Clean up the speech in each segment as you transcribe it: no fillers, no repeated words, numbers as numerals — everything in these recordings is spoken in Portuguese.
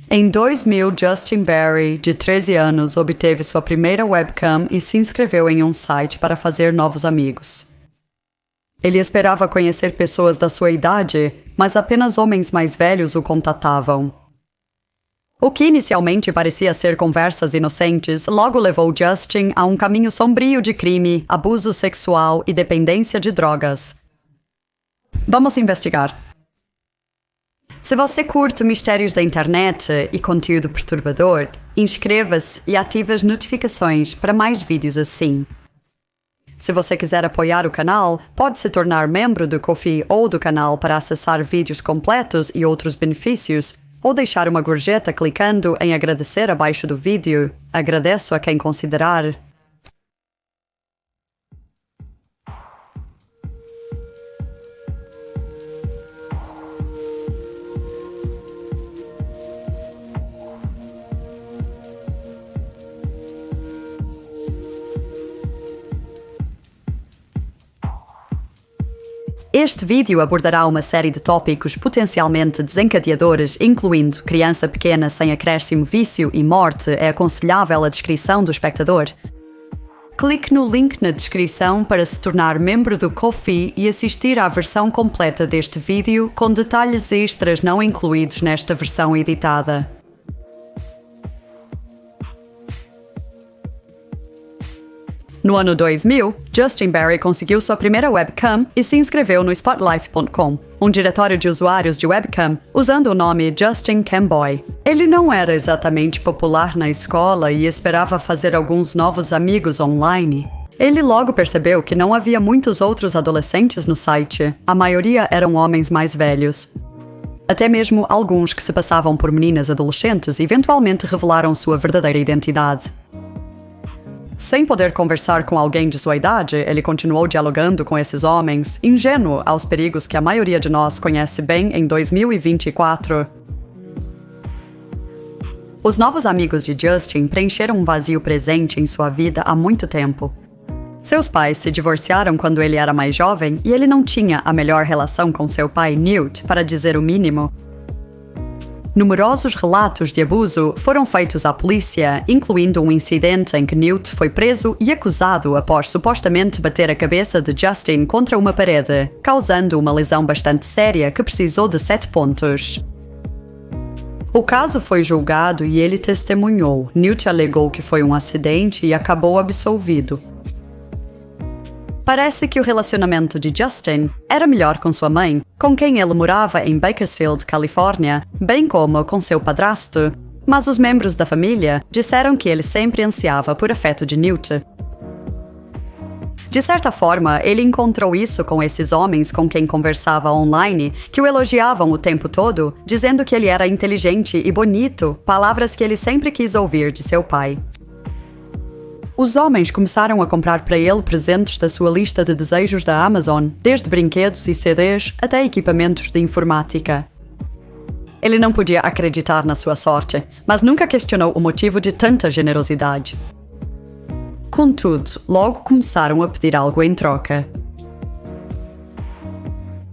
Em 2000, Justin Barry, de 13 anos, obteve sua primeira webcam e se inscreveu em um site para fazer novos amigos. Ele esperava conhecer pessoas da sua idade, mas apenas homens mais velhos o contatavam. O que inicialmente parecia ser conversas inocentes, logo levou Justin a um caminho sombrio de crime, abuso sexual e dependência de drogas. Vamos investigar. Se você curte mistérios da internet e conteúdo perturbador, inscreva-se e ative as notificações para mais vídeos assim. Se você quiser apoiar o canal, pode se tornar membro do Ko-fi ou do canal para acessar vídeos completos e outros benefícios, ou deixar uma gorjeta clicando em agradecer abaixo do vídeo. Agradeço a quem considerar. Este vídeo abordará uma série de tópicos potencialmente desencadeadores, incluindo criança pequena sem acréscimo, vício e morte. É aconselhável a descrição do espectador. Clique no link na descrição para se tornar membro do Ko-fi e assistir à versão completa deste vídeo com detalhes extras não incluídos nesta versão editada. No ano 2000, Justin Barry conseguiu sua primeira webcam e se inscreveu no Spotlife.com, um diretório de usuários de webcam, usando o nome Justin Camboy. Ele não era exatamente popular na escola e esperava fazer alguns novos amigos online. Ele logo percebeu que não havia muitos outros adolescentes no site. A maioria eram homens mais velhos. Até mesmo alguns que se passavam por meninas adolescentes eventualmente revelaram sua verdadeira identidade. Sem poder conversar com alguém de sua idade, ele continuou dialogando com esses homens, ingênuo aos perigos que a maioria de nós conhece bem em 2024. Os novos amigos de Justin preencheram um vazio presente em sua vida há muito tempo. Seus pais se divorciaram quando ele era mais jovem e ele não tinha a melhor relação com seu pai, Newt, para dizer o mínimo. Numerosos relatos de abuso foram feitos à polícia, incluindo um incidente em que Newt foi preso e acusado após supostamente bater a cabeça de Justin contra uma parede, causando uma lesão bastante séria que precisou de 7 pontos. O caso foi julgado e ele testemunhou. Newt alegou que foi um acidente e acabou absolvido. Parece que o relacionamento de Justin era melhor com sua mãe, com quem ele morava em Bakersfield, Califórnia, bem como com seu padrasto, mas os membros da família disseram que ele sempre ansiava por afeto de Newt. De certa forma, ele encontrou isso com esses homens com quem conversava online, que o elogiavam o tempo todo, dizendo que ele era inteligente e bonito, palavras que ele sempre quis ouvir de seu pai. Os homens começaram a comprar para ele presentes da sua lista de desejos da Amazon, desde brinquedos e CDs até equipamentos de informática. Ele não podia acreditar na sua sorte, mas nunca questionou o motivo de tanta generosidade. Contudo, logo começaram a pedir algo em troca.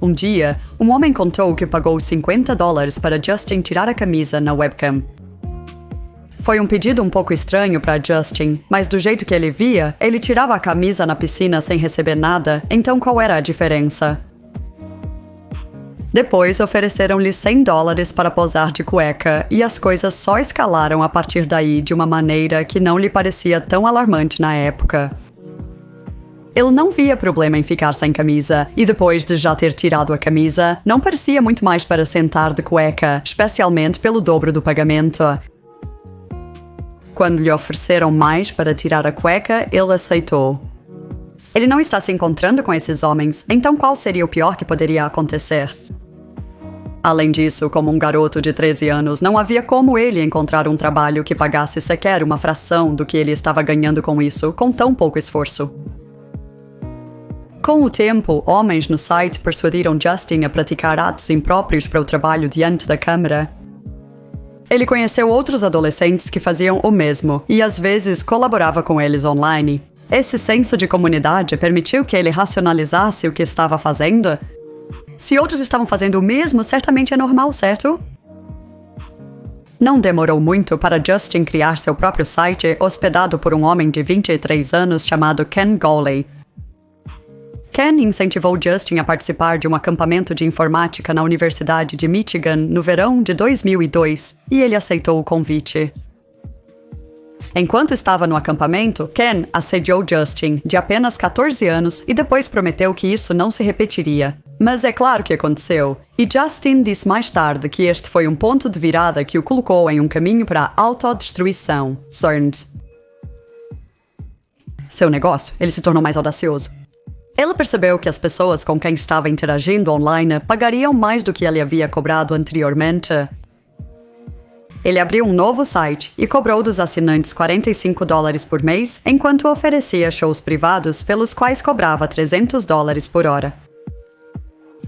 Um dia, um homem contou que pagou $50 para Justin tirar a camisa na webcam. Foi um pedido um pouco estranho para Justin, mas do jeito que ele via, ele tirava a camisa na piscina sem receber nada, então qual era a diferença? Depois ofereceram-lhe $100 para posar de cueca, e as coisas só escalaram a partir daí de uma maneira que não lhe parecia tão alarmante na época. Ele não via problema em ficar sem camisa, e depois de já ter tirado a camisa, não parecia muito mais para sentar de cueca, especialmente pelo dobro do pagamento. Quando lhe ofereceram mais para tirar a cueca, ele aceitou. Ele não está se encontrando com esses homens, então qual seria o pior que poderia acontecer? Além disso, como um garoto de 13 anos, não havia como ele encontrar um trabalho que pagasse sequer uma fração do que ele estava ganhando com isso, com tão pouco esforço. Com o tempo, homens no site persuadiram Justin a praticar atos impróprios para o trabalho diante da câmera. Ele conheceu outros adolescentes que faziam o mesmo e às vezes colaborava com eles online. Esse senso de comunidade permitiu que ele racionalizasse o que estava fazendo. Se outros estavam fazendo o mesmo, certamente é normal, certo? Não demorou muito para Justin criar seu próprio site, hospedado por um homem de 23 anos chamado Ken Gawley. Ken incentivou Justin a participar de um acampamento de informática na Universidade de Michigan no verão de 2002, e ele aceitou o convite. Enquanto estava no acampamento, Ken assediou Justin, de apenas 14 anos, e depois prometeu que isso não se repetiria. Mas é claro que aconteceu, e Justin disse mais tarde que este foi um ponto de virada que o colocou em um caminho para a autodestruição. Seu negócio, ele se tornou mais audacioso. Ele percebeu que as pessoas com quem estava interagindo online pagariam mais do que ele havia cobrado anteriormente. Ele abriu um novo site e cobrou dos assinantes $45 por mês, enquanto oferecia shows privados pelos quais cobrava $300 por hora.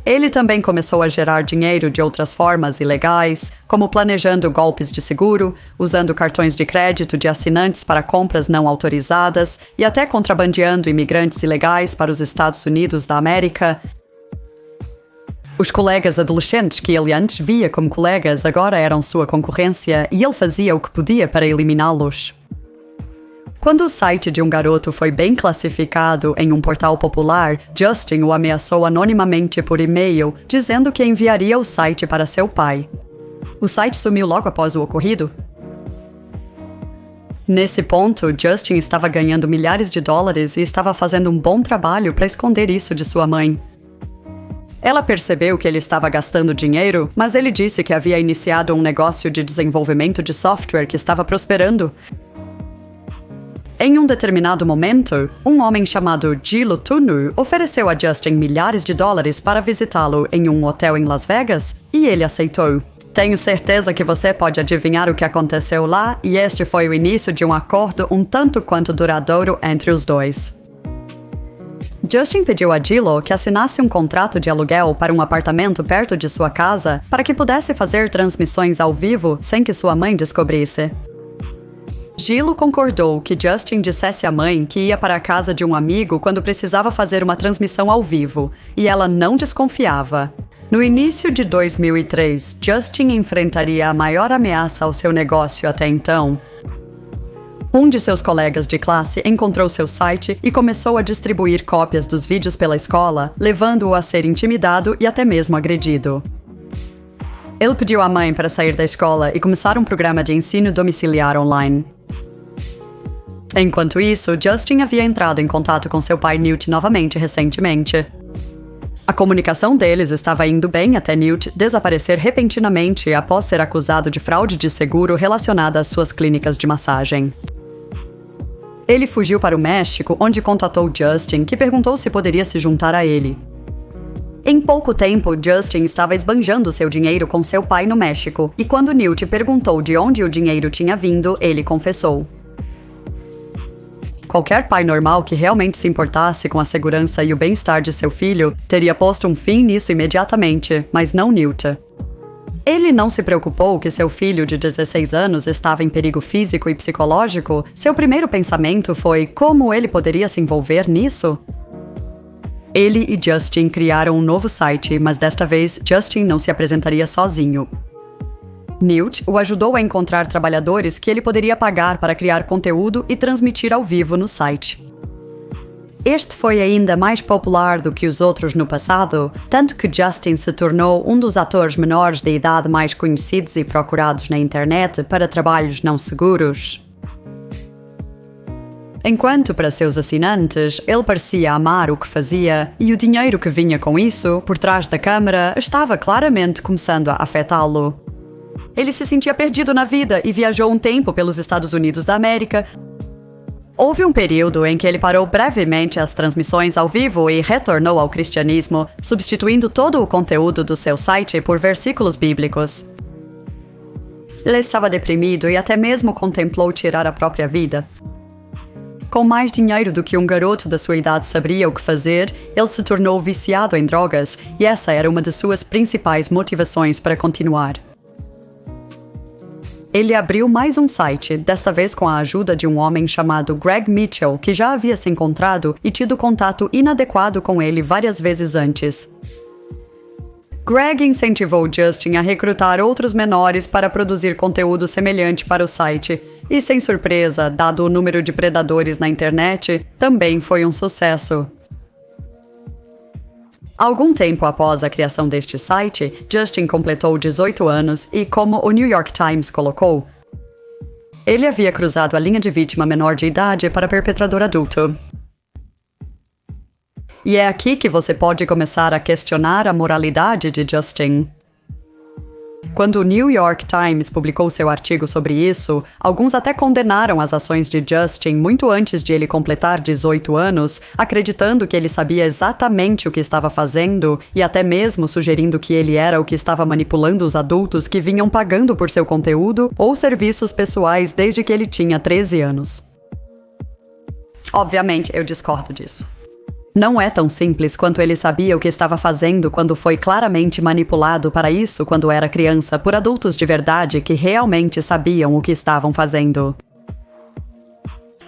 Ele também começou a gerar dinheiro de outras formas ilegais, como planejando golpes de seguro, usando cartões de crédito de assinantes para compras não autorizadas e até contrabandeando imigrantes ilegais para os Estados Unidos da América. Os colegas adolescentes que ele antes via como colegas agora eram sua concorrência e ele fazia o que podia para eliminá-los. Quando o site de um garoto foi bem classificado em um portal popular, Justin o ameaçou anonimamente por e-mail, dizendo que enviaria o site para seu pai. O site sumiu logo após o ocorrido. Nesse ponto, Justin estava ganhando milhares de dólares e estava fazendo um bom trabalho para esconder isso de sua mãe. Ela percebeu que ele estava gastando dinheiro, mas ele disse que havia iniciado um negócio de desenvolvimento de software que estava prosperando. Em um determinado momento, um homem chamado Gilo Tunu ofereceu a Justin milhares de dólares para visitá-lo em um hotel em Las Vegas, e ele aceitou. Tenho certeza que você pode adivinhar o que aconteceu lá, e este foi o início de um acordo um tanto quanto duradouro entre os dois. Justin pediu a Gilo que assinasse um contrato de aluguel para um apartamento perto de sua casa para que pudesse fazer transmissões ao vivo sem que sua mãe descobrisse. Gilo concordou que Justin dissesse à mãe que ia para a casa de um amigo quando precisava fazer uma transmissão ao vivo, e ela não desconfiava. No início de 2003, Justin enfrentaria a maior ameaça ao seu negócio até então. Um de seus colegas de classe encontrou seu site e começou a distribuir cópias dos vídeos pela escola, levando-o a ser intimidado e até mesmo agredido. Ele pediu à mãe para sair da escola e começar um programa de ensino domiciliar online. Enquanto isso, Justin havia entrado em contato com seu pai Newt novamente recentemente. A comunicação deles estava indo bem até Newt desaparecer repentinamente após ser acusado de fraude de seguro relacionada às suas clínicas de massagem. Ele fugiu para o México, onde contatou Justin, que perguntou se poderia se juntar a ele. Em pouco tempo, Justin estava esbanjando seu dinheiro com seu pai no México, e quando Newt perguntou de onde o dinheiro tinha vindo, ele confessou. Qualquer pai normal que realmente se importasse com a segurança e o bem-estar de seu filho teria posto um fim nisso imediatamente, mas não Newt. Ele não se preocupou que seu filho de 16 anos estava em perigo físico e psicológico. Seu primeiro pensamento foi como ele poderia se envolver nisso? Ele e Justin criaram um novo site, mas desta vez Justin não se apresentaria sozinho. Newt o ajudou a encontrar trabalhadores que ele poderia pagar para criar conteúdo e transmitir ao vivo no site. Este foi ainda mais popular do que os outros no passado, tanto que Justin se tornou um dos atores menores de idade mais conhecidos e procurados na internet para trabalhos não seguros. Enquanto para seus assinantes, ele parecia amar o que fazia, e o dinheiro que vinha com isso, por trás da câmara, estava claramente começando a afetá-lo. Ele se sentia perdido na vida e viajou um tempo pelos Estados Unidos da América. Houve um período em que ele parou brevemente as transmissões ao vivo e retornou ao cristianismo, substituindo todo o conteúdo do seu site por versículos bíblicos. Ele estava deprimido e até mesmo contemplou tirar a própria vida. Com mais dinheiro do que um garoto da sua idade saberia o que fazer, ele se tornou viciado em drogas, e essa era uma de suas principais motivações para continuar. Ele abriu mais um site, desta vez com a ajuda de um homem chamado Greg Mitchell, que já havia se encontrado e tido contato inadequado com ele várias vezes antes. Greg incentivou Justin a recrutar outros menores para produzir conteúdo semelhante para o site, e sem surpresa, dado o número de predadores na internet, também foi um sucesso. Algum tempo após a criação deste site, Justin completou 18 anos e, como o New York Times colocou, ele havia cruzado a linha de vítima menor de idade para perpetrador adulto. E é aqui que você pode começar a questionar a moralidade de Justin. Quando o New York Times publicou seu artigo sobre isso, alguns até condenaram as ações de Justin muito antes de ele completar 18 anos, acreditando que ele sabia exatamente o que estava fazendo e até mesmo sugerindo que ele era o que estava manipulando os adultos que vinham pagando por seu conteúdo ou serviços pessoais desde que ele tinha 13 anos. Obviamente, eu discordo disso. Não é tão simples quanto ele sabia o que estava fazendo quando foi claramente manipulado para isso quando era criança por adultos de verdade que realmente sabiam o que estavam fazendo.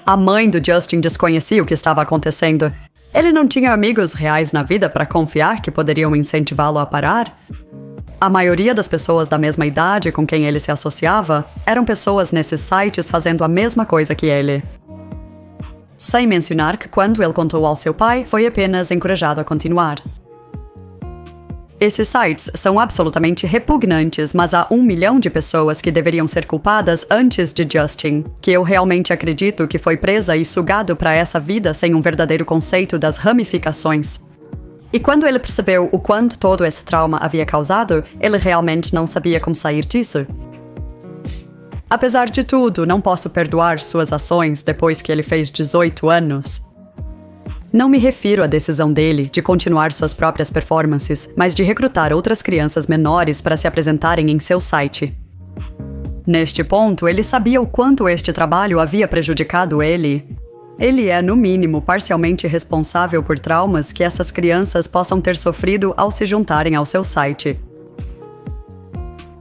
A mãe do Justin desconhecia o que estava acontecendo. Ele não tinha amigos reais na vida para confiar que poderiam incentivá-lo a parar. A maioria das pessoas da mesma idade com quem ele se associava eram pessoas nesses sites fazendo a mesma coisa que ele. Sem mencionar que quando ele contou ao seu pai, foi apenas encorajado a continuar. Esses sites são absolutamente repugnantes, mas há 1 milhão de pessoas que deveriam ser culpadas antes de Justin, que eu realmente acredito que foi presa e sugado para essa vida sem um verdadeiro conceito das ramificações. E quando ele percebeu o quanto todo esse trauma havia causado, ele realmente não sabia como sair disso. Apesar de tudo, não posso perdoar suas ações depois que ele fez 18 anos. Não me refiro à decisão dele de continuar suas próprias performances, mas de recrutar outras crianças menores para se apresentarem em seu site. Neste ponto, ele sabia o quanto este trabalho havia prejudicado ele. Ele é, no mínimo, parcialmente responsável por traumas que essas crianças possam ter sofrido ao se juntarem ao seu site.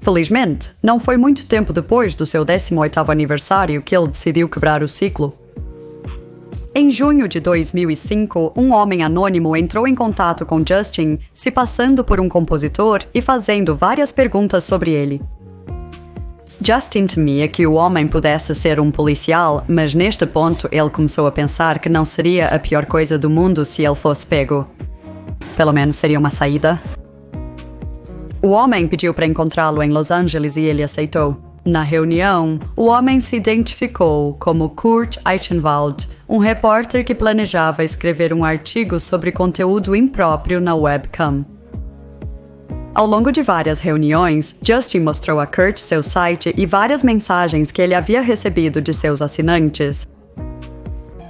Felizmente, não foi muito tempo depois do seu 18º aniversário que ele decidiu quebrar o ciclo. Em junho de 2005, um homem anônimo entrou em contato com Justin, se passando por um compositor e fazendo várias perguntas sobre ele. Justin temia que o homem pudesse ser um policial, mas neste ponto ele começou a pensar que não seria a pior coisa do mundo se ele fosse pego. Pelo menos seria uma saída. O homem pediu para encontrá-lo em Los Angeles e ele aceitou. Na reunião, o homem se identificou como Kurt Eichenwald, um repórter que planejava escrever um artigo sobre conteúdo impróprio na webcam. Ao longo de várias reuniões, Justin mostrou a Kurt seu site e várias mensagens que ele havia recebido de seus assinantes.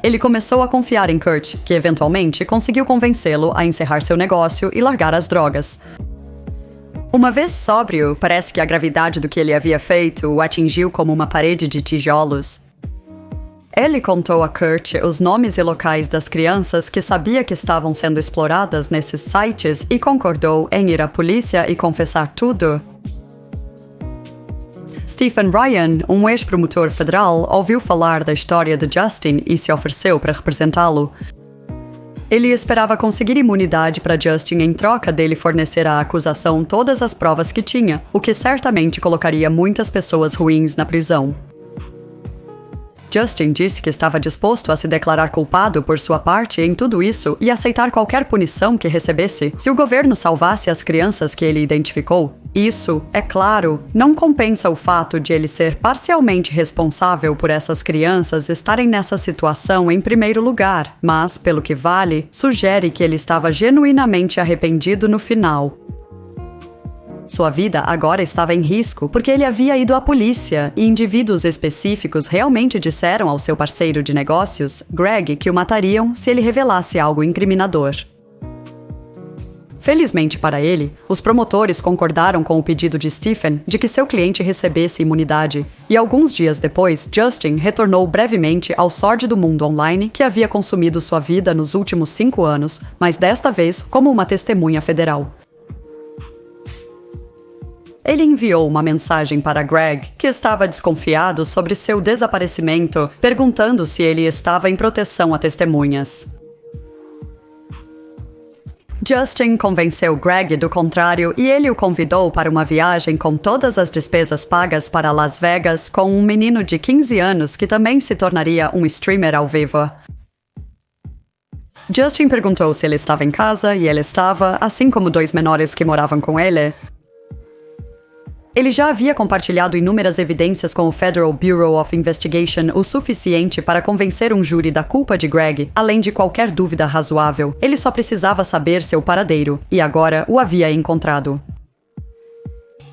Ele começou a confiar em Kurt, que eventualmente conseguiu convencê-lo a encerrar seu negócio e largar as drogas. Uma vez sóbrio, parece que a gravidade do que ele havia feito o atingiu como uma parede de tijolos. Ele contou a Kurt os nomes e locais das crianças que sabia que estavam sendo exploradas nesses sites e concordou em ir à polícia e confessar tudo. Stephen Ryan, um ex-promotor federal, ouviu falar da história de Justin e se ofereceu para representá-lo. Ele esperava conseguir imunidade para Justin em troca dele fornecer à acusação todas as provas que tinha, o que certamente colocaria muitas pessoas ruins na prisão. Justin disse que estava disposto a se declarar culpado por sua parte em tudo isso e aceitar qualquer punição que recebesse se o governo salvasse as crianças que ele identificou. Isso, é claro, não compensa o fato de ele ser parcialmente responsável por essas crianças estarem nessa situação em primeiro lugar, mas, pelo que vale, sugere que ele estava genuinamente arrependido no final. Sua vida agora estava em risco porque ele havia ido à polícia e indivíduos específicos realmente disseram ao seu parceiro de negócios, Greg, que o matariam se ele revelasse algo incriminador. Felizmente para ele, os promotores concordaram com o pedido de Stephen de que seu cliente recebesse imunidade, e alguns dias depois, Justin retornou brevemente ao sórdido mundo online que havia consumido sua vida nos últimos 5 anos, mas desta vez como uma testemunha federal. Ele enviou uma mensagem para Greg, que estava desconfiado sobre seu desaparecimento, perguntando se ele estava em proteção a testemunhas. Justin convenceu Greg do contrário e ele o convidou para uma viagem com todas as despesas pagas para Las Vegas com um menino de 15 anos que também se tornaria um streamer ao vivo. Justin perguntou se ele estava em casa e ele estava, assim como 2 menores que moravam com ele. Ele já havia compartilhado inúmeras evidências com o Federal Bureau of Investigation o suficiente para convencer um júri da culpa de Greg, além de qualquer dúvida razoável. Ele só precisava saber seu paradeiro, e agora o havia encontrado.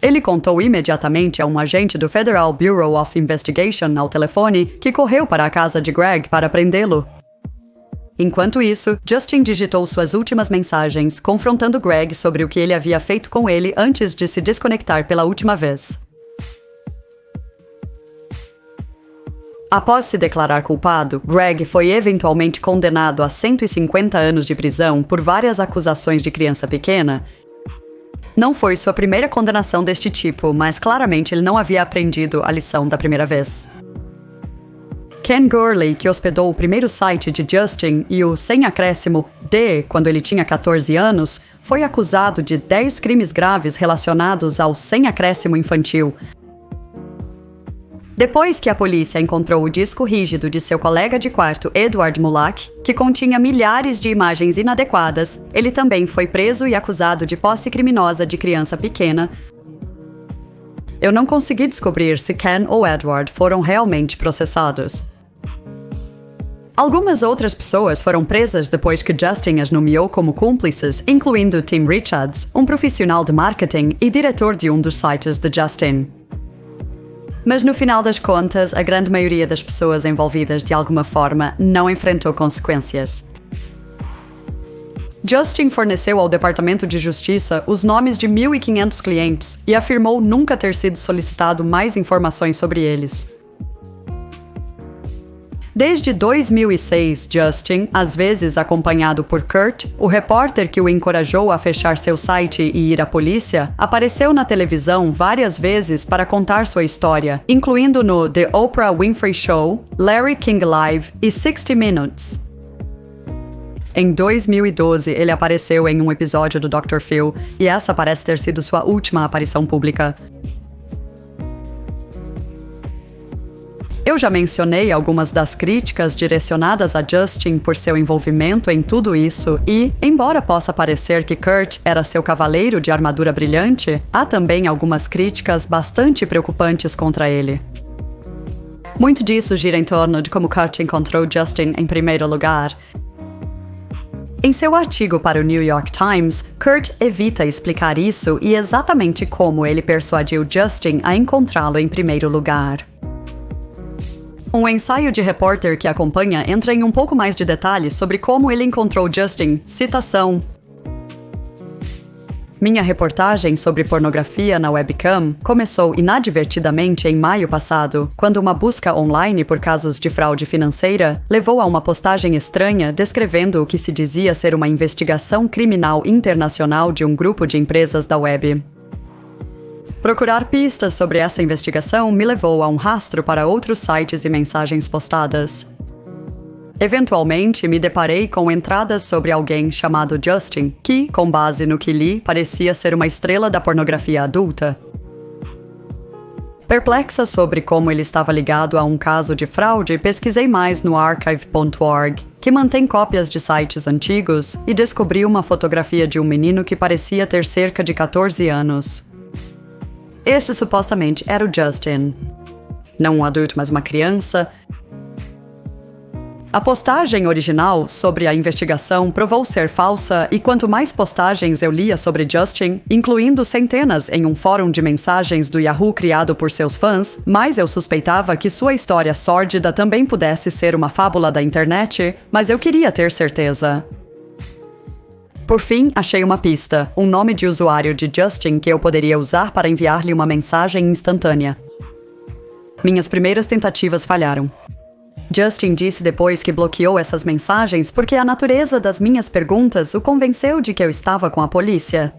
Ele contou imediatamente a um agente do Federal Bureau of Investigation ao telefone que correu para a casa de Greg para prendê-lo. Enquanto isso, Justin digitou suas últimas mensagens, confrontando Greg sobre o que ele havia feito com ele antes de se desconectar pela última vez. Após se declarar culpado, Greg foi eventualmente condenado a 150 anos de prisão por várias acusações de criança pequena. Não foi sua primeira condenação deste tipo, mas claramente ele não havia aprendido a lição da primeira vez. Ken Gurley, que hospedou o primeiro site de Justin e o sem acréscimo D quando ele tinha 14 anos, foi acusado de 10 crimes graves relacionados ao sem acréscimo infantil. Depois que a polícia encontrou o disco rígido de seu colega de quarto Edward Mulak, que continha milhares de imagens inadequadas, ele também foi preso e acusado de posse criminosa de criança pequena. Eu não consegui descobrir se Ken ou Edward foram realmente processados. Algumas outras pessoas foram presas depois que Justin as nomeou como cúmplices, incluindo Tim Richards, um profissional de marketing e diretor de um dos sites de Justin. Mas no final das contas, a grande maioria das pessoas envolvidas de alguma forma não enfrentou consequências. Justin forneceu ao Departamento de Justiça os nomes de 1.500 clientes e afirmou nunca ter sido solicitado mais informações sobre eles. Desde 2006, Justin, às vezes acompanhado por Kurt, o repórter que o encorajou a fechar seu site e ir à polícia, apareceu na televisão várias vezes para contar sua história, incluindo no The Oprah Winfrey Show, Larry King Live e 60 Minutes. Em 2012, ele apareceu em um episódio do Dr. Phil, e essa parece ter sido sua última aparição pública. Eu já mencionei algumas das críticas direcionadas a Justin por seu envolvimento em tudo isso e, embora possa parecer que Kurt era seu cavaleiro de armadura brilhante, há também algumas críticas bastante preocupantes contra ele. Muito disso gira em torno de como Kurt encontrou Justin em primeiro lugar. Em seu artigo para o New York Times, Kurt evita explicar isso e exatamente como ele persuadiu Justin a encontrá-lo em primeiro lugar. Um ensaio de repórter que acompanha entra em um pouco mais de detalhes sobre como ele encontrou Justin. Citação: minha reportagem sobre pornografia na webcam começou inadvertidamente em maio passado, quando uma busca online por casos de fraude financeira levou a uma postagem estranha descrevendo o que se dizia ser uma investigação criminal internacional de um grupo de empresas da web. Procurar pistas sobre essa investigação me levou a um rastro para outros sites e mensagens postadas. Eventualmente, me deparei com entradas sobre alguém chamado Justin, que, com base no que li, parecia ser uma estrela da pornografia adulta. Perplexa sobre como ele estava ligado a um caso de fraude, pesquisei mais no archive.org, que mantém cópias de sites antigos, e descobri uma fotografia de um menino que parecia ter cerca de 14 anos. Este supostamente era o Justin. Não um adulto, mas uma criança. A postagem original sobre a investigação provou ser falsa e quanto mais postagens eu lia sobre Justin, incluindo centenas em um fórum de mensagens do Yahoo criado por seus fãs, mais eu suspeitava que sua história sórdida também pudesse ser uma fábula da internet, mas eu queria ter certeza. Por fim, achei uma pista, um nome de usuário de Justin que eu poderia usar para enviar-lhe uma mensagem instantânea. Minhas primeiras tentativas falharam. Justin disse depois que bloqueou essas mensagens porque a natureza das minhas perguntas o convenceu de que eu estava com a polícia.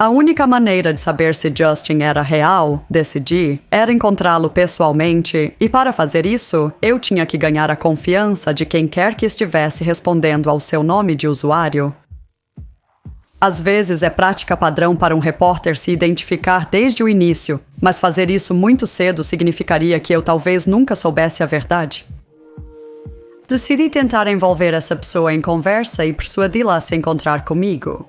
A única maneira de saber se Justin era real, decidi, era encontrá-lo pessoalmente, e para fazer isso, eu tinha que ganhar a confiança de quem quer que estivesse respondendo ao seu nome de usuário. Às vezes é prática padrão para um repórter se identificar desde o início, mas fazer isso muito cedo significaria que eu talvez nunca soubesse a verdade. Decidi tentar envolver essa pessoa em conversa e persuadi-la a se encontrar comigo.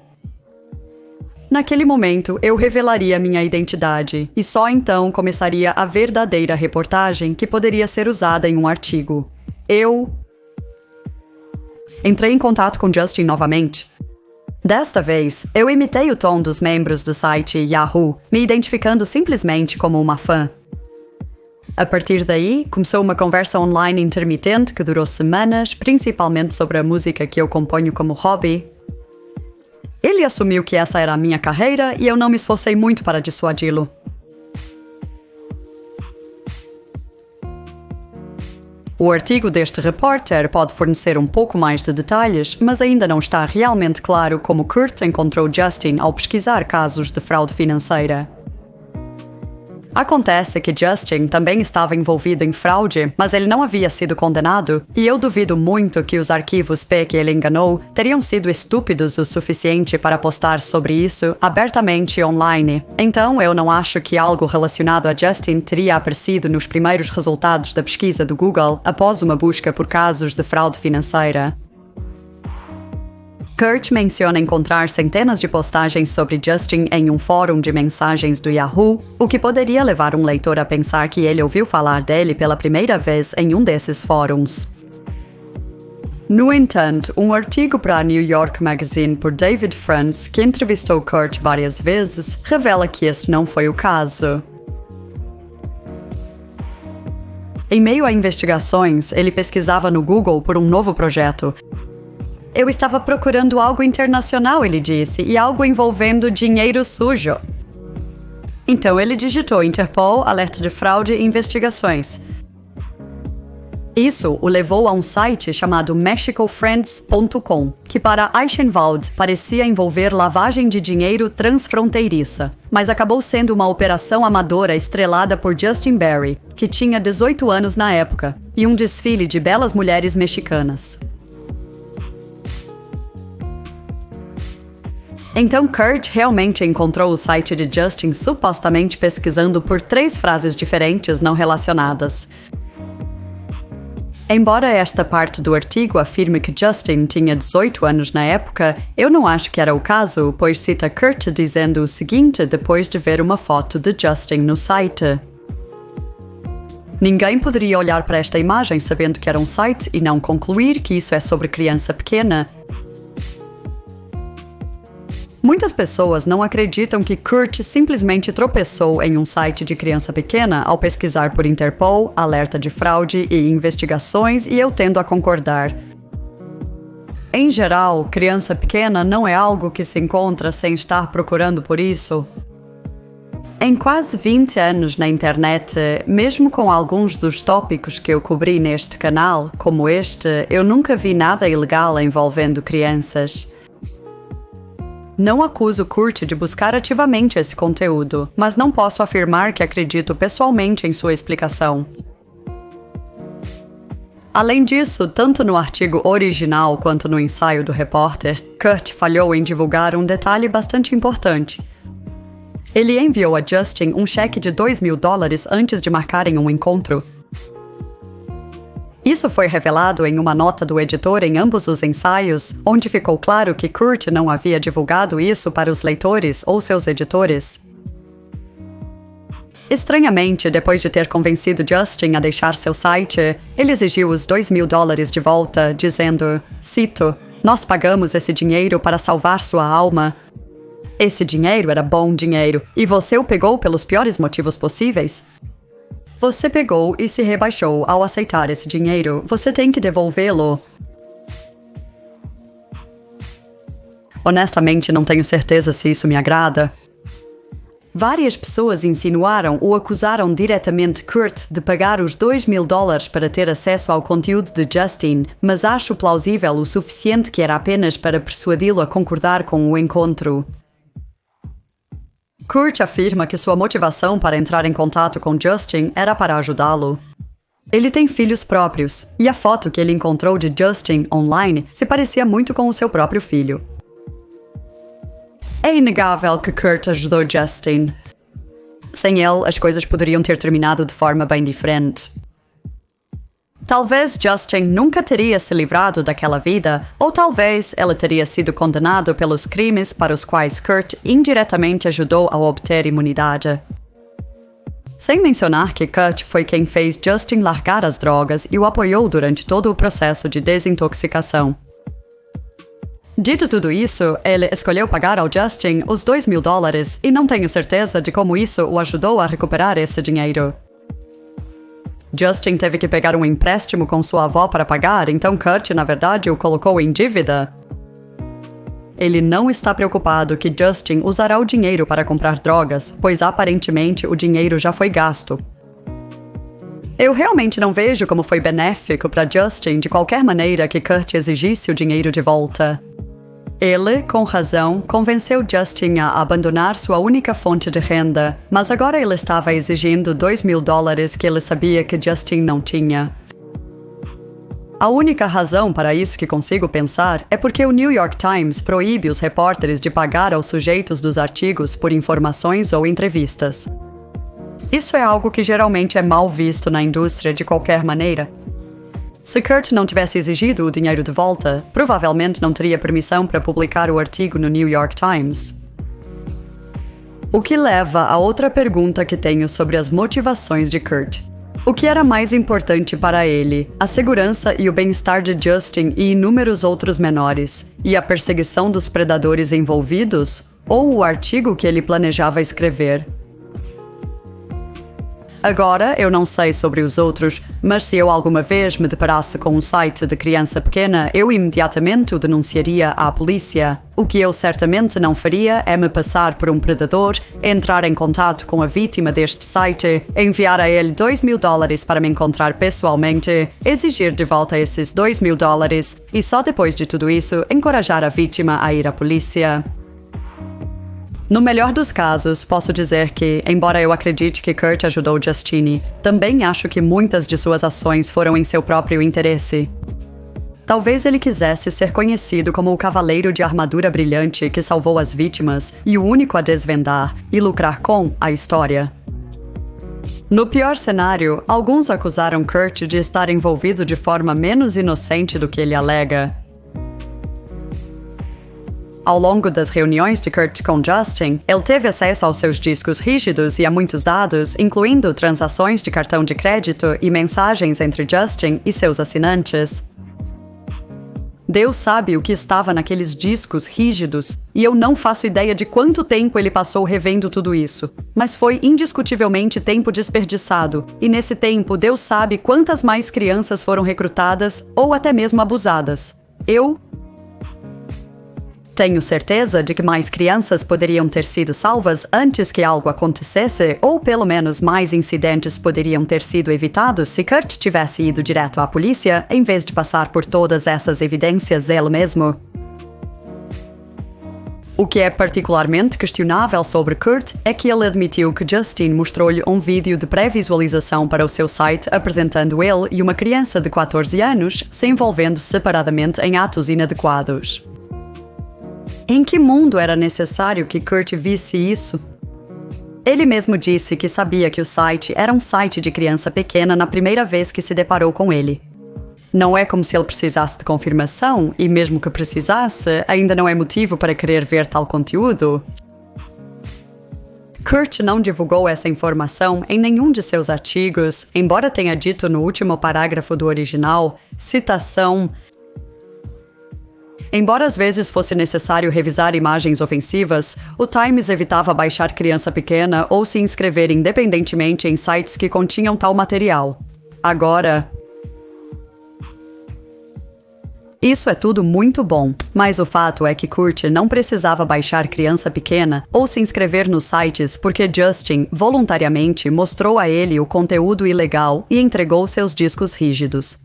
Naquele momento, eu revelaria minha identidade, e só então começaria a verdadeira reportagem que poderia ser usada em um artigo. Entrei em contato com Justin novamente. Desta vez, eu imitei o tom dos membros do site Yahoo, me identificando simplesmente como uma fã. A partir daí, começou uma conversa online intermitente que durou semanas, principalmente sobre a música que eu componho como hobby. Ele assumiu que essa era a minha carreira e eu não me esforcei muito para dissuadi-lo. O artigo deste repórter pode fornecer um pouco mais de detalhes, mas ainda não está realmente claro como Kurt encontrou Justin ao pesquisar casos de fraude financeira. Acontece que Justin também estava envolvido em fraude, mas ele não havia sido condenado, e eu duvido muito que os arquivos P que ele enganou teriam sido estúpidos o suficiente para postar sobre isso abertamente online. Então eu não acho que algo relacionado a Justin teria aparecido nos primeiros resultados da pesquisa do Google após uma busca por casos de fraude financeira. Kurt menciona encontrar centenas de postagens sobre Justin em um fórum de mensagens do Yahoo, o que poderia levar um leitor a pensar que ele ouviu falar dele pela primeira vez em um desses fóruns. No entanto, um artigo para a New York Magazine por David Franz, que entrevistou Kurt várias vezes, revela que esse não foi o caso. Em meio a investigações, ele pesquisava no Google por um novo projeto. Eu estava procurando algo internacional, ele disse, e algo envolvendo dinheiro sujo. Então ele digitou Interpol, alerta de fraude e investigações. Isso o levou a um site chamado mexicofriends.com, que para Eichenwald parecia envolver lavagem de dinheiro transfronteiriça, mas acabou sendo uma operação amadora estrelada por Justin Barry, que tinha 18 anos na época, e um desfile de belas mulheres mexicanas. Então Kurt realmente encontrou o site de Justin supostamente pesquisando por 3 frases diferentes não relacionadas. Embora esta parte do artigo afirme que Justin tinha 18 anos na época, eu não acho que era o caso, pois cita Kurt dizendo o seguinte depois de ver uma foto de Justin no site. Ninguém poderia olhar para esta imagem sabendo que era um site e não concluir que isso é sobre criança pequena. Muitas pessoas não acreditam que Kurt simplesmente tropeçou em um site de criança pequena ao pesquisar por Interpol, alerta de fraude e investigações, e eu tendo a concordar. Em geral, criança pequena não é algo que se encontra sem estar procurando por isso. Em quase 20 anos na internet, mesmo com alguns dos tópicos que eu cobri neste canal, como este, eu nunca vi nada ilegal envolvendo crianças. Não acuso Kurt de buscar ativamente esse conteúdo, mas não posso afirmar que acredito pessoalmente em sua explicação. Além disso, tanto no artigo original quanto no ensaio do repórter, Kurt falhou em divulgar um detalhe bastante importante. Ele enviou a Justin um cheque de $2.000 antes de marcarem um encontro. Isso foi revelado em uma nota do editor em ambos os ensaios, onde ficou claro que Kurt não havia divulgado isso para os leitores ou seus editores. Estranhamente, depois de ter convencido Justin a deixar seu site, ele exigiu os $2.000 de volta, dizendo, cito, "Nós pagamos esse dinheiro para salvar sua alma. Esse dinheiro era bom dinheiro, e você o pegou pelos piores motivos possíveis? Você pegou e se rebaixou ao aceitar esse dinheiro. Você tem que devolvê-lo." Honestamente, não tenho certeza se isso me agrada. Várias pessoas insinuaram ou acusaram diretamente Kurt de pagar os $2.000 para ter acesso ao conteúdo de Justin, mas acho plausível o suficiente que era apenas para persuadi-lo a concordar com o encontro. Kurt afirma que sua motivação para entrar em contato com Justin era para ajudá-lo. Ele tem filhos próprios, e a foto que ele encontrou de Justin online se parecia muito com o seu próprio filho. É inegável que Kurt ajudou Justin. Sem ele, as coisas poderiam ter terminado de forma bem diferente. Talvez Justin nunca teria se livrado daquela vida, ou talvez ele teria sido condenado pelos crimes para os quais Kurt indiretamente ajudou a obter imunidade. Sem mencionar que Kurt foi quem fez Justin largar as drogas e o apoiou durante todo o processo de desintoxicação. Dito tudo isso, ele escolheu pagar ao Justin os $2.000 e não tenho certeza de como isso o ajudou a recuperar esse dinheiro. Justin teve que pegar um empréstimo com sua avó para pagar, então Kurt, na verdade, o colocou em dívida. Ele não está preocupado que Justin usará o dinheiro para comprar drogas, pois aparentemente o dinheiro já foi gasto. Eu realmente não vejo como foi benéfico para Justin de qualquer maneira que Kurt exigisse o dinheiro de volta. Ele, com razão, convenceu Justin a abandonar sua única fonte de renda, mas agora ele estava exigindo $2.000 que ele sabia que Justin não tinha. A única razão para isso que consigo pensar é porque o New York Times proíbe os repórteres de pagar aos sujeitos dos artigos por informações ou entrevistas. Isso é algo que geralmente é mal visto na indústria de qualquer maneira. Se Kurt não tivesse exigido o dinheiro de volta, provavelmente não teria permissão para publicar o artigo no New York Times. O que leva a outra pergunta que tenho sobre as motivações de Kurt. O que era mais importante para ele, a segurança e o bem-estar de Justin e inúmeros outros menores, e a perseguição dos predadores envolvidos, ou o artigo que ele planejava escrever? Agora, eu não sei sobre os outros, mas se eu alguma vez me deparasse com um site de criança pequena, eu imediatamente o denunciaria à polícia. O que eu certamente não faria é me passar por um predador, entrar em contato com a vítima deste site, enviar a ele $2.000 para me encontrar pessoalmente, exigir de volta esses $2.000 e só depois de tudo isso encorajar a vítima a ir à polícia. No melhor dos casos, posso dizer que, embora eu acredite que Kurt ajudou Justine, também acho que muitas de suas ações foram em seu próprio interesse. Talvez ele quisesse ser conhecido como o cavaleiro de armadura brilhante que salvou as vítimas e o único a desvendar e lucrar com a história. No pior cenário, alguns acusaram Kurt de estar envolvido de forma menos inocente do que ele alega. Ao longo das reuniões de Kurt com Justin, ele teve acesso aos seus discos rígidos e a muitos dados, incluindo transações de cartão de crédito e mensagens entre Justin e seus assinantes. Deus sabe o que estava naqueles discos rígidos, e eu não faço ideia de quanto tempo ele passou revendo tudo isso. Mas foi indiscutivelmente tempo desperdiçado, e nesse tempo Deus sabe quantas mais crianças foram recrutadas ou até mesmo abusadas. Eu tenho certeza de que mais crianças poderiam ter sido salvas antes que algo acontecesse, ou pelo menos mais incidentes poderiam ter sido evitados se Kurt tivesse ido direto à polícia, em vez de passar por todas essas evidências ele mesmo. O que é particularmente questionável sobre Kurt é que ele admitiu que Justin mostrou-lhe um vídeo de pré-visualização para o seu site apresentando ele e uma criança de 14 anos se envolvendo separadamente em atos inadequados. Em que mundo era necessário que Kurt visse isso? Ele mesmo disse que sabia que o site era um site de criança pequena na primeira vez que se deparou com ele. Não é como se ele precisasse de confirmação, e mesmo que precisasse, ainda não é motivo para querer ver tal conteúdo. Kurt não divulgou essa informação em nenhum de seus artigos, embora tenha dito no último parágrafo do original, citação: embora às vezes fosse necessário revisar imagens ofensivas, o Times evitava baixar criança pequena ou se inscrever independentemente em sites que continham tal material. Agora, isso é tudo muito bom, mas o fato é que Kurt não precisava baixar criança pequena ou se inscrever nos sites porque Justin, voluntariamente, mostrou a ele o conteúdo ilegal e entregou seus discos rígidos.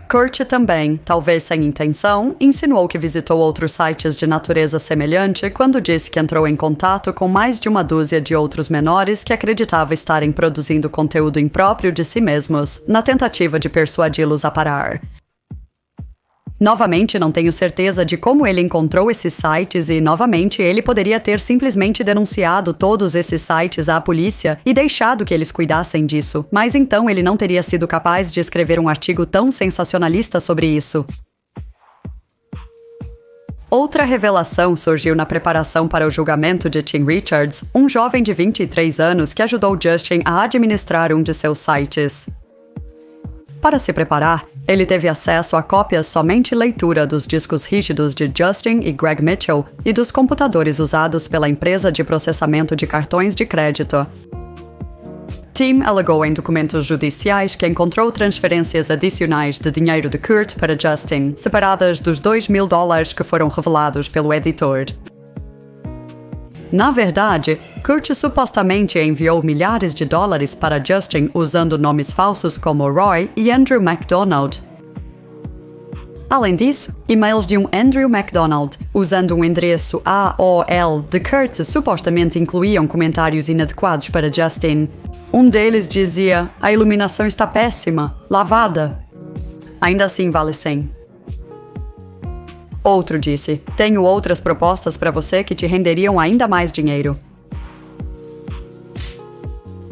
Kurt também, talvez sem intenção, insinuou que visitou outros sites de natureza semelhante quando disse que entrou em contato com mais de uma dúzia de outros menores que acreditava estarem produzindo conteúdo impróprio de si mesmos, na tentativa de persuadi-los a parar. Novamente, não tenho certeza de como ele encontrou esses sites e, novamente, ele poderia ter simplesmente denunciado todos esses sites à polícia e deixado que eles cuidassem disso, mas então ele não teria sido capaz de escrever um artigo tão sensacionalista sobre isso. Outra revelação surgiu na preparação para o julgamento de Tim Richards, um jovem de 23 anos que ajudou Justin a administrar um de seus sites. Para se preparar, ele teve acesso a cópias somente leitura dos discos rígidos de Justin e Greg Mitchell e dos computadores usados pela empresa de processamento de cartões de crédito. Tim alegou em documentos judiciais que encontrou transferências adicionais de dinheiro de Kurt para Justin, separadas dos $2.000 que foram revelados pelo editor. Na verdade, Kurt supostamente enviou milhares de dólares para Justin usando nomes falsos como Roy e Andrew MacDonald. Além disso, e-mails de um Andrew MacDonald, usando um endereço AOL de Kurt, supostamente incluíam comentários inadequados para Justin. Um deles dizia: "A iluminação está péssima, lavada." Ainda assim vale 100. Outro disse: "Tenho outras propostas para você que te renderiam ainda mais dinheiro."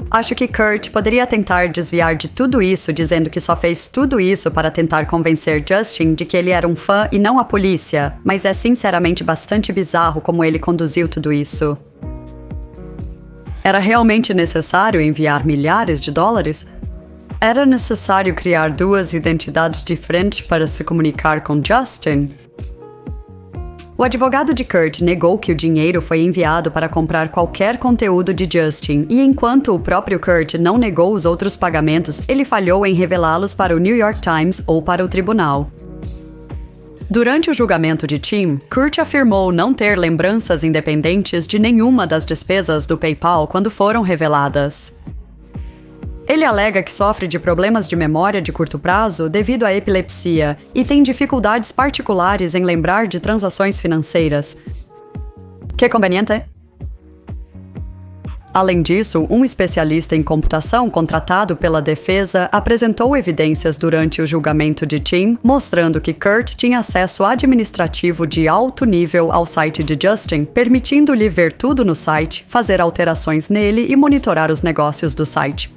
Acho que Kurt poderia tentar desviar de tudo isso, dizendo que só fez tudo isso para tentar convencer Justin de que ele era um fã e não a polícia, mas é sinceramente bastante bizarro como ele conduziu tudo isso. Era realmente necessário enviar milhares de dólares? Era necessário criar duas identidades diferentes para se comunicar com Justin? O advogado de Kurt negou que o dinheiro foi enviado para comprar qualquer conteúdo de Justin, e enquanto o próprio Kurt não negou os outros pagamentos, ele falhou em revelá-los para o New York Times ou para o tribunal. Durante o julgamento de Tim, Kurt afirmou não ter lembranças independentes de nenhuma das despesas do PayPal quando foram reveladas. Ele alega que sofre de problemas de memória de curto prazo devido à epilepsia e tem dificuldades particulares em lembrar de transações financeiras. Que conveniente! Além disso, um especialista em computação contratado pela defesa apresentou evidências durante o julgamento de Tim, mostrando que Kurt tinha acesso administrativo de alto nível ao site de Justin, permitindo-lhe ver tudo no site, fazer alterações nele e monitorar os negócios do site.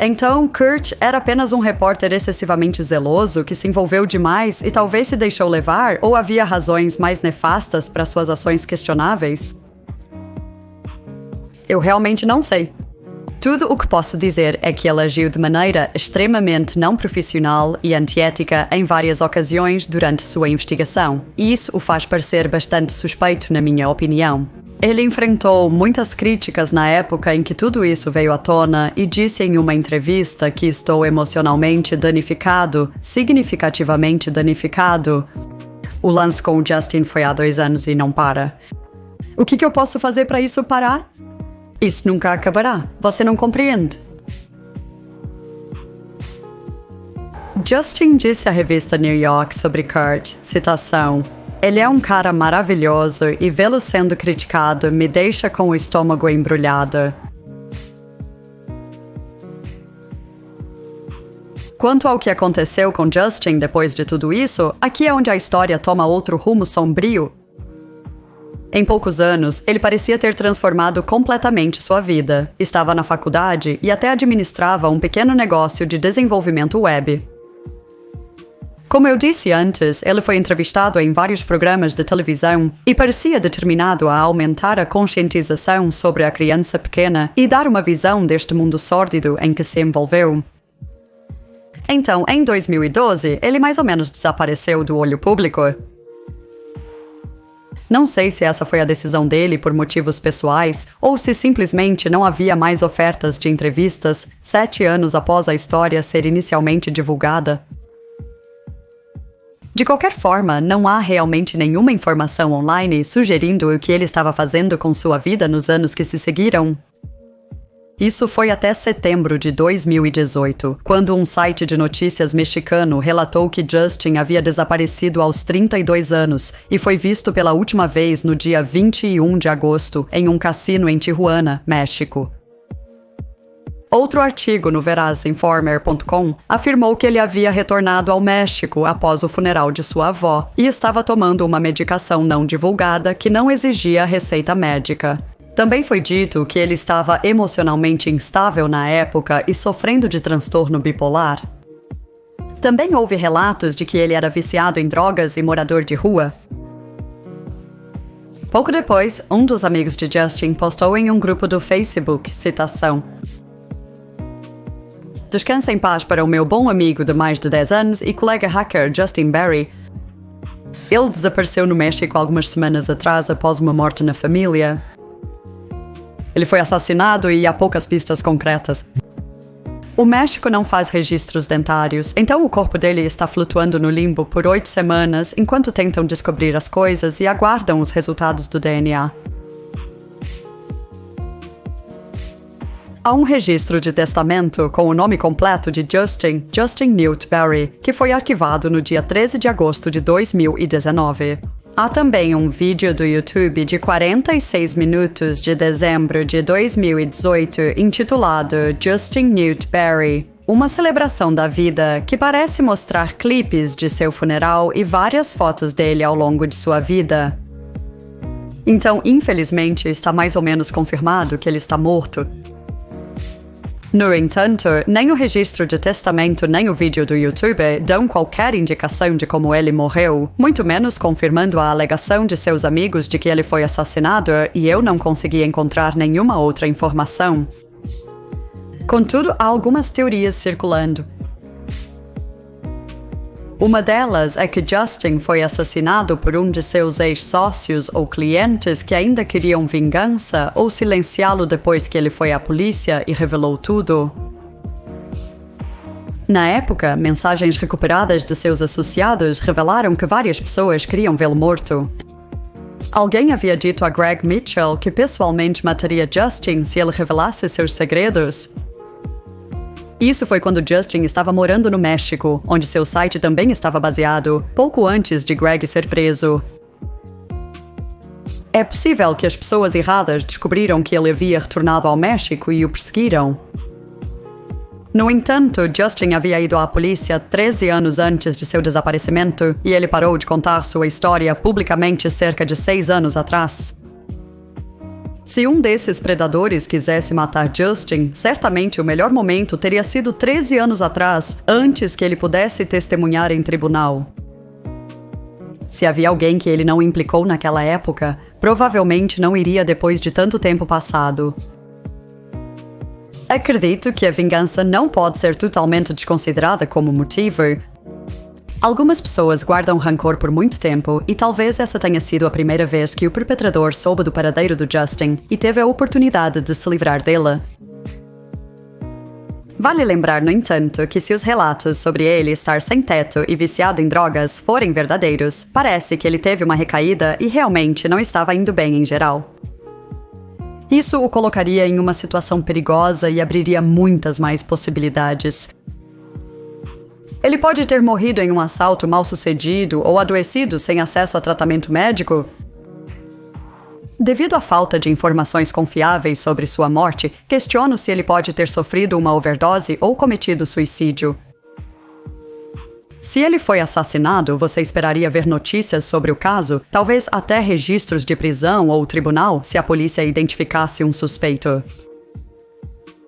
Então, Kurt era apenas um repórter excessivamente zeloso que se envolveu demais e talvez se deixou levar, ou havia razões mais nefastas para suas ações questionáveis? Eu realmente não sei. Tudo o que posso dizer é que ele agiu de maneira extremamente não profissional e antiética em várias ocasiões durante sua investigação, e isso o faz parecer bastante suspeito, na minha opinião. Ele enfrentou muitas críticas na época em que tudo isso veio à tona e disse em uma entrevista que estou emocionalmente danificado, significativamente danificado. O lance com o Justin foi há 2 anos e não para. O que eu posso fazer para isso parar? Isso nunca acabará. Você não compreende. Justin disse à revista New York sobre Kurt, citação: "Ele é um cara maravilhoso e vê-lo sendo criticado me deixa com o estômago embrulhado." Quanto ao que aconteceu com Justin depois de tudo isso, aqui é onde a história toma outro rumo sombrio. Em poucos anos, ele parecia ter transformado completamente sua vida. Estava na faculdade e até administrava um pequeno negócio de desenvolvimento web. Como eu disse antes, ele foi entrevistado em vários programas de televisão e parecia determinado a aumentar a conscientização sobre a criança pequena e dar uma visão deste mundo sórdido em que se envolveu. Então, em 2012, ele mais ou menos desapareceu do olho público. Não sei se essa foi a decisão dele por motivos pessoais ou se simplesmente não havia mais ofertas de entrevistas 7 anos após a história ser inicialmente divulgada. De qualquer forma, não há realmente nenhuma informação online sugerindo o que ele estava fazendo com sua vida nos anos que se seguiram. Isso foi até setembro de 2018, quando um site de notícias mexicano relatou que Justin havia desaparecido aos 32 anos e foi visto pela última vez no dia 21 de agosto em um cassino em Tijuana, México. Outro artigo no VerazInformer.com afirmou que ele havia retornado ao México após o funeral de sua avó e estava tomando uma medicação não divulgada que não exigia receita médica. Também foi dito que ele estava emocionalmente instável na época e sofrendo de transtorno bipolar. Também houve relatos de que ele era viciado em drogas e morador de rua. Pouco depois, um dos amigos de Justin postou em um grupo do Facebook, citação: "Descansa em paz para o meu bom amigo de mais de 10 anos e colega hacker Justin Barry. Ele desapareceu no México algumas semanas atrás após uma morte na família. Ele foi assassinado e há poucas pistas concretas. O México não faz registros dentários, então o corpo dele está flutuando no limbo por 8 semanas enquanto tentam descobrir as coisas e aguardam os resultados do DNA. Há um registro de testamento com o nome completo de Justin Newt Barry, que foi arquivado no dia 13 de agosto de 2019. Há também um vídeo do YouTube de 46 minutos de dezembro de 2018 intitulado Justin Newt Barry, uma celebração da vida que parece mostrar clipes de seu funeral e várias fotos dele ao longo de sua vida. Então, infelizmente, está mais ou menos confirmado que ele está morto. No entanto, nem o registro de testamento nem o vídeo do YouTube dão qualquer indicação de como ele morreu, muito menos confirmando a alegação de seus amigos de que ele foi assassinado, e eu não consegui encontrar nenhuma outra informação. Contudo, há algumas teorias circulando. Uma delas é que Justin foi assassinado por um de seus ex-sócios ou clientes que ainda queriam vingança ou silenciá-lo depois que ele foi à polícia e revelou tudo. Na época, mensagens recuperadas de seus associados revelaram que várias pessoas queriam vê-lo morto. Alguém havia dito a Greg Mitchell que pessoalmente mataria Justin se ele revelasse seus segredos. Isso foi quando Justin estava morando no México, onde seu site também estava baseado, pouco antes de Greg ser preso. É possível que as pessoas erradas descobriram que ele havia retornado ao México e o perseguiram. No entanto, Justin havia ido à polícia 13 anos antes de seu desaparecimento e ele parou de contar sua história publicamente cerca de 6 anos atrás. Se um desses predadores quisesse matar Justin, certamente o melhor momento teria sido 13 anos atrás, antes que ele pudesse testemunhar em tribunal. Se havia alguém que ele não implicou naquela época, provavelmente não iria depois de tanto tempo passado. Acredito que a vingança não pode ser totalmente desconsiderada como motivo. Algumas pessoas guardam rancor por muito tempo e talvez essa tenha sido a primeira vez que o perpetrador soube do paradeiro do Justin e teve a oportunidade de se livrar dele. Vale lembrar, no entanto, que se os relatos sobre ele estar sem teto e viciado em drogas forem verdadeiros, parece que ele teve uma recaída e realmente não estava indo bem em geral. Isso o colocaria em uma situação perigosa e abriria muitas mais possibilidades. Ele pode ter morrido em um assalto mal-sucedido ou adoecido sem acesso a tratamento médico. Devido à falta de informações confiáveis sobre sua morte, questiono se ele pode ter sofrido uma overdose ou cometido suicídio. Se ele foi assassinado, você esperaria ver notícias sobre o caso, talvez até registros de prisão ou tribunal, se a polícia identificasse um suspeito.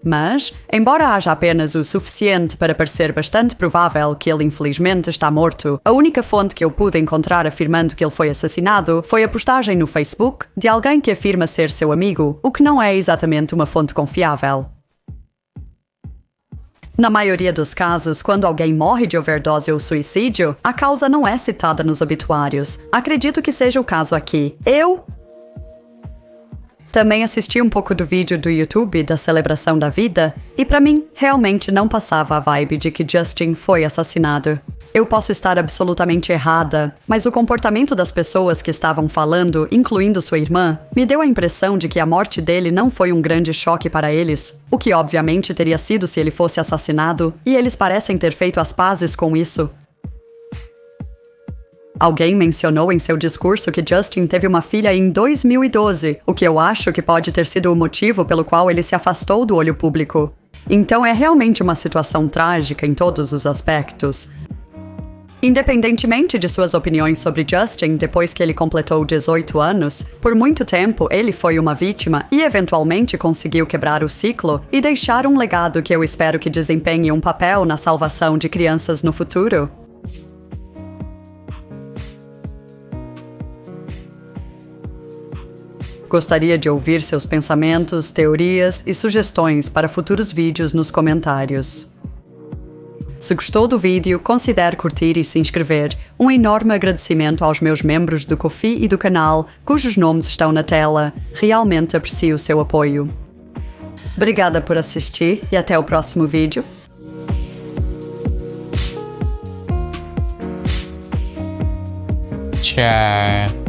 Mas, embora haja apenas o suficiente para parecer bastante provável que ele infelizmente está morto, a única fonte que eu pude encontrar afirmando que ele foi assassinado foi a postagem no Facebook de alguém que afirma ser seu amigo, o que não é exatamente uma fonte confiável. Na maioria dos casos, quando alguém morre de overdose ou suicídio, a causa não é citada nos obituários. Acredito que seja o caso aqui. Também assisti um pouco do vídeo do YouTube da celebração da vida, e para mim, realmente não passava a vibe de que Justin foi assassinado. Eu posso estar absolutamente errada, mas o comportamento das pessoas que estavam falando, incluindo sua irmã, me deu a impressão de que a morte dele não foi um grande choque para eles, o que obviamente teria sido se ele fosse assassinado, e eles parecem ter feito as pazes com isso. Alguém mencionou em seu discurso que Justin teve uma filha em 2012, o que eu acho que pode ter sido o motivo pelo qual ele se afastou do olho público. Então é realmente uma situação trágica em todos os aspectos. Independentemente de suas opiniões sobre Justin depois que ele completou 18 anos, por muito tempo ele foi uma vítima e eventualmente conseguiu quebrar o ciclo e deixar um legado que eu espero que desempenhe um papel na salvação de crianças no futuro. Gostaria de ouvir seus pensamentos, teorias e sugestões para futuros vídeos nos comentários. Se gostou do vídeo, considere curtir e se inscrever. Um enorme agradecimento aos meus membros do Ko-fi e do canal, cujos nomes estão na tela. Realmente aprecio o seu apoio. Obrigada por assistir e até o próximo vídeo. Tchau.